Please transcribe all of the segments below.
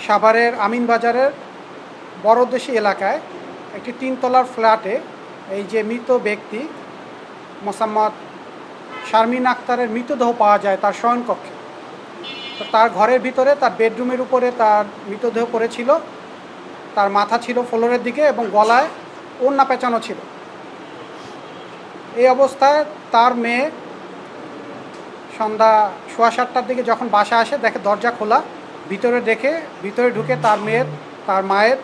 সাভারের আমিনবাজারের বড়দেশী এলাকায় একটি 3 তলার ফ্ল্যাটে এই যে মৃত ব্যক্তি মোসাম্মদ শারমিন আক্তারের মৃতদেহ পাওয়া যায় তার শয়নকক্ষে। তো তার ঘরের ভিতরে তার বেডরুমের উপরে তার মৃতদেহ পড়েছিল, তার মাথা ছিল ফ্লোরের দিকে এবং গলায় ওড়না পেঁচানো ছিল। এই অবস্থায় তার মেয়ে সন্ধ্যা 7:15টার দিকে যখন বাসা আসে দেখে দরজা খোলা, ভিতরে ঢুকে তার মায়ের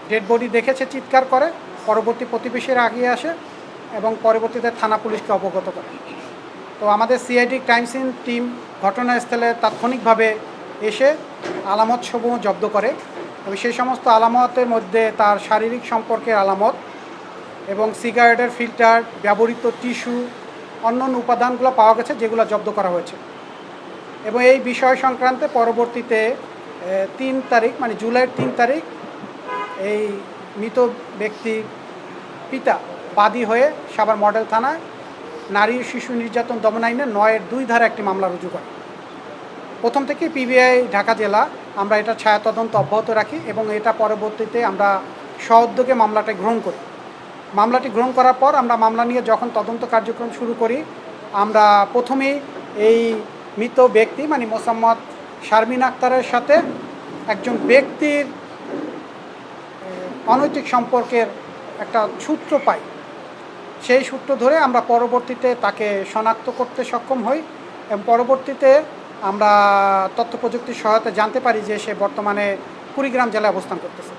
ডেড বডি দেখেছে, চিৎকার করে। পরবর্তী প্রতিবেশীরা আগিয়ে আসে এবং পরবর্তীতে থানা পুলিশকে অবগত করে। তো আমাদের সিআইডি ক্রাইম সিন টিম ঘটনাস্থলে তাৎক্ষণিকভাবে এসে আলামতসমূহ জব্দ করে এবং সেই সমস্ত আলামতের মধ্যে তার শারীরিক সম্পর্কের আলামত এবং সিগারেটের ফিল্টার, ব্যবহৃত টিস্যু, অন্যান্য উপাদানগুলো পাওয়া গেছে, যেগুলো জব্দ করা হয়েছে। এবং এই বিষয় সংক্রান্তে পরবর্তীতে 3 তারিখ মানে জুলাইয়ের 3 তারিখ এই মৃত ব্যক্তির পিতা বাদী হয়ে সাভার মডেল থানায় নারী ও শিশু নির্যাতন দমন আইনের 9-2 ধারা একটি মামলা রুজু করে। প্রথম থেকে পিবিআই ঢাকা জেলা আমরা এটা ছায়া তদন্ত অব্যাহত রাখি এবং এটা পরবর্তীতে আমরা সউদ্যোগে মামলাটা গ্রহণ করি। মামলাটি গ্রহণ করার পর আমরা মামলা নিয়ে যখন তদন্ত কার্যক্রম শুরু করি, আমরা প্রথমেই এই মৃত ব্যক্তি মানে মোসাম্মদ শারমিন আক্তারের সাথে একজন ব্যক্তির অনৈতিক সম্পর্কের একটা সূত্র পাই। সেই সূত্র ধরে আমরা পরবর্তীতে তাকে শনাক্ত করতে সক্ষম হই এবং পরবর্তীতে আমরা তথ্য প্রযুক্তির সহায়তা জানতে পারি যে সে বর্তমানে কুড়িগ্রাম জেলায় অবস্থান করতেছে।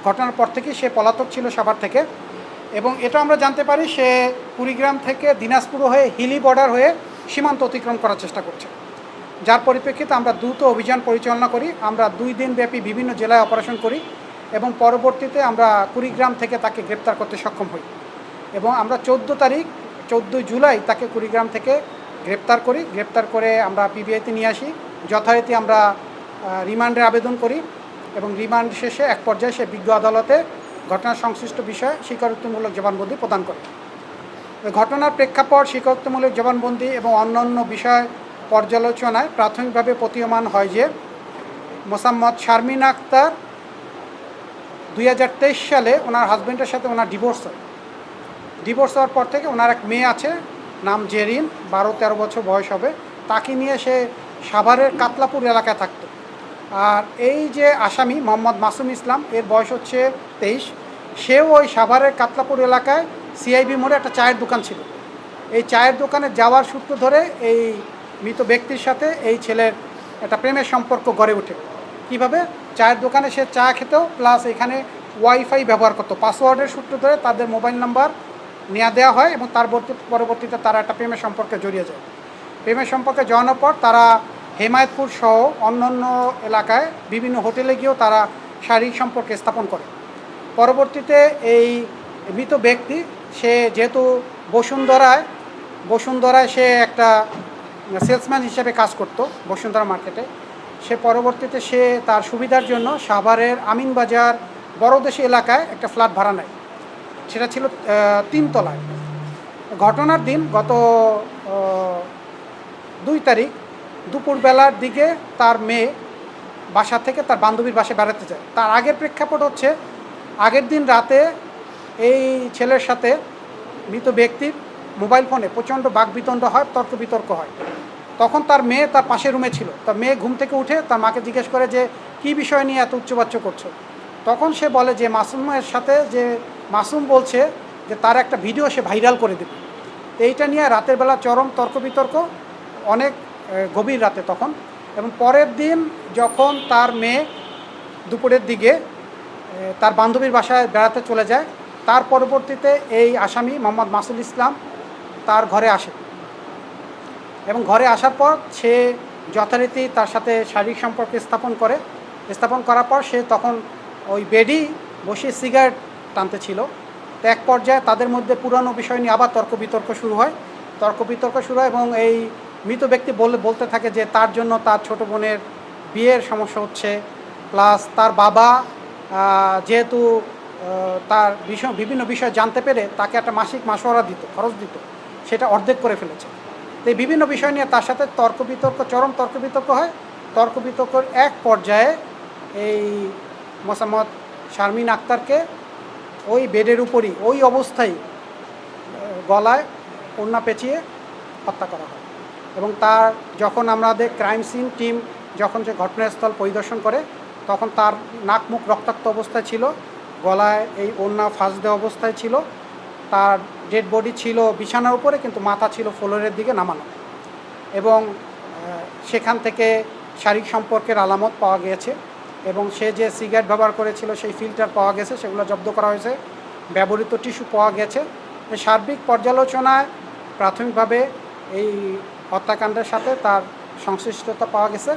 ঘটনার পর থেকেই সে পলাতক ছিল সাভার থেকে এবং এটা আমরা জানতে পারি সে কুড়িগ্রাম থেকে দিনাজপুর হয়ে হিলি বর্ডার হয়ে সীমান্ত অতিক্রম করার চেষ্টা করছে। যার পরিপ্রেক্ষিতে আমরা দ্রুত অভিযান পরিচালনা করি। আমরা 2 দিনব্যাপী বিভিন্ন জেলায় অপারেশন করি এবং পরবর্তীতে আমরা কুড়িগ্রাম থেকে তাকে গ্রেপ্তার করতে সক্ষম হই এবং আমরা 14 জুলাই তাকে কুড়িগ্রাম থেকে গ্রেপ্তার করি। গ্রেপ্তার করে আমরা পিবিআইতে নিয়ে আসি। যথারীতি আমরা রিমান্ডের আবেদন করি এবং রিমান্ড শেষে এক পর্যায়ে সে বিজ্ঞ আদালতে ঘটনার সংশ্লিষ্ট বিষয়ে স্বীকারোক্তিমূলক জবানবন্দি প্রদান করে। ঘটনার প্রেক্ষাপট, স্বীকারোক্তিমূলক জবানবন্দি এবং অন্যান্য বিষয় পর্যালোচনায় প্রাথমিকভাবে প্রতীয়মান হয় যে মোসাম্মদ শারমিন আক্তার 2023 সালে ওনার হাজব্যান্ডের সাথে ওনার ডিভোর্স হয়। ডিভোর্স হওয়ার পর থেকে ওনার এক মেয়ে আছে, নাম জেরিন, 12-13 বছর বয়স হবে। তাকে নিয়ে সে সাভারের কাতলাপুর এলাকায় থাকত। আর এই যে আসামি মোহাম্মদ মাসুম ইসলাম, এর বয়স হচ্ছে 23। সেও ওই সাভারের কাতলাপুর এলাকায় সিআইবি মোড়ে একটা চায়ের দোকান ছিল। এই চায়ের দোকানে যাওয়ার সূত্র ধরে এই মৃত ব্যক্তির সাথে এই ছেলের একটা প্রেমের সম্পর্ক গড়ে ওঠে। কীভাবে? চায়ের দোকানে সে চা খেতেও প্লাস এখানে ওয়াইফাই ব্যবহার করতো। পাসওয়ার্ডের সূত্র ধরে তাদের মোবাইল নাম্বার নেওয়া দেওয়া হয় এবং তার পরবর্তীতে তারা একটা প্রেমের সম্পর্কে জড়িয়ে যায়। প্রেমের সম্পর্কে জড়ানোর পর তারা হেমায়তপুর সহ অন্যান্য এলাকায় বিভিন্ন হোটেলে গিয়েও তারা শারীরিক সম্পর্ক স্থাপন করে। পরবর্তীতে এই মৃত ব্যক্তি সে যেহেতু বসুন্ধরায় সে একটা সেলসম্যান হিসেবে কাজ করত বসুন্ধরা মার্কেটে, সে পরবর্তীতে সে তার সুবিধার জন্য সাভারের আমিনবাজার বড়দেশী এলাকায় একটা ফ্ল্যাট ভাড়া নেয়। সেটা ছিল 3 তলায়। ঘটনার দিন গত 2 তারিখ দুপুরবেলার দিকে তার মেয়ে বাসা থেকে তার বান্ধবীর বাসায় বেড়াতে যায়। তার আগের প্রেক্ষাপট হচ্ছে আগের দিন রাতে এই ছেলের সাথে মৃত ব্যক্তির মোবাইল ফোনে প্রচণ্ড বাকবিতণ্ড হয়, তর্ক বিতর্ক হয়। তখন তার মেয়ে তার পাশের রুমে ছিল। তার মেয়ে ঘুম থেকে উঠে তার মাকে জিজ্ঞেস করে যে কী বিষয় নিয়ে এত উচ্চবাচ্য করছো। তখন সে বলে যে মাসুমের সাথে যে মাসুম বলছে যে তার একটা ভিডিও সে ভাইরাল করে দেবে। এইটা নিয়ে রাতের বেলা চরম তর্ক বিতর্ক, অনেক গভীর রাতে তখন। এবং পরের দিন যখন তার মেয়ে দুপুরের দিকে তার বান্ধবীর বাসায় বেড়াতে চলে যায়, তার পরবর্তীতে এই আসামি মোহাম্মদ মাসুল ইসলাম তার ঘরে আসে এবং ঘরে আসার পর সে যথারীতি তার সাথে শারীরিক সম্পর্ক স্থাপন করার পর সে তখন ওই বেডই বসে সিগারেট টানতে ছিল। তো এক পর্যায়ে তাদের মধ্যে পুরানো বিষয় নিয়ে আবার তর্ক বিতর্ক শুরু হয় এবং এই মৃত ব্যক্তি বলতে থাকে যে তার জন্য তার ছোট বোনের বিয়ের সমস্যা হচ্ছে, প্লাস তার বাবা যেহেতু তার বিভিন্ন বিষয় জানতে পেরে তাকে একটা মাসিক মাসোয়ারা খরচ দিত, সেটা অর্ধেক করে ফেলেছে। তো এই বিভিন্ন বিষয় নিয়ে তার সাথে চরম তর্ক বিতর্ক হয়। তর্ক বিতর্কের এক পর্যায়ে এই মোসাম্মদ শারমিন আক্তারকে ওই বেডের উপরই ওই অবস্থায় গলায় ওড়না পেঁচিয়ে হত্যা করা হয়। এবং তার যখন আমাদের ক্রাইম সিন টিম যখন যে ঘটনাস্থল পরিদর্শন করে তখন তার নাক মুখ রক্তাক্ত অবস্থায় ছিল, গলায় এই ওড়না ফাঁস দেওয়া অবস্থায় ছিল, তার ডেড বডি ছিল বিছানার উপরে কিন্তু মাথা ছিল ফ্লোরের দিকে নামানো। এবং সেখান থেকে শারীরিক সম্পর্কের আলামত পাওয়া গিয়েছে এবং সে যে সিগারেট ব্যবহার করেছিল সেই ফিল্টার পাওয়া গেছে, সেগুলো জব্দ করা হয়েছে, ব্যবহৃত টিস্যু পাওয়া গেছে। সার্বিক পর্যালোচনায় প্রাথমিকভাবে এই হত্যাকাণ্ডের সাথে তার সংশ্লিষ্টতা পাওয়া গেছে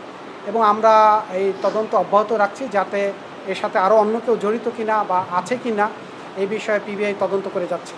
এবং আমরা এই তদন্ত অব্যাহত রাখছি যাতে এর সাথে আরও অন্য কেউ জড়িত কিনা বা আছে কিনা এই বিষয়ে পিবিআই তদন্ত করে যাচ্ছে।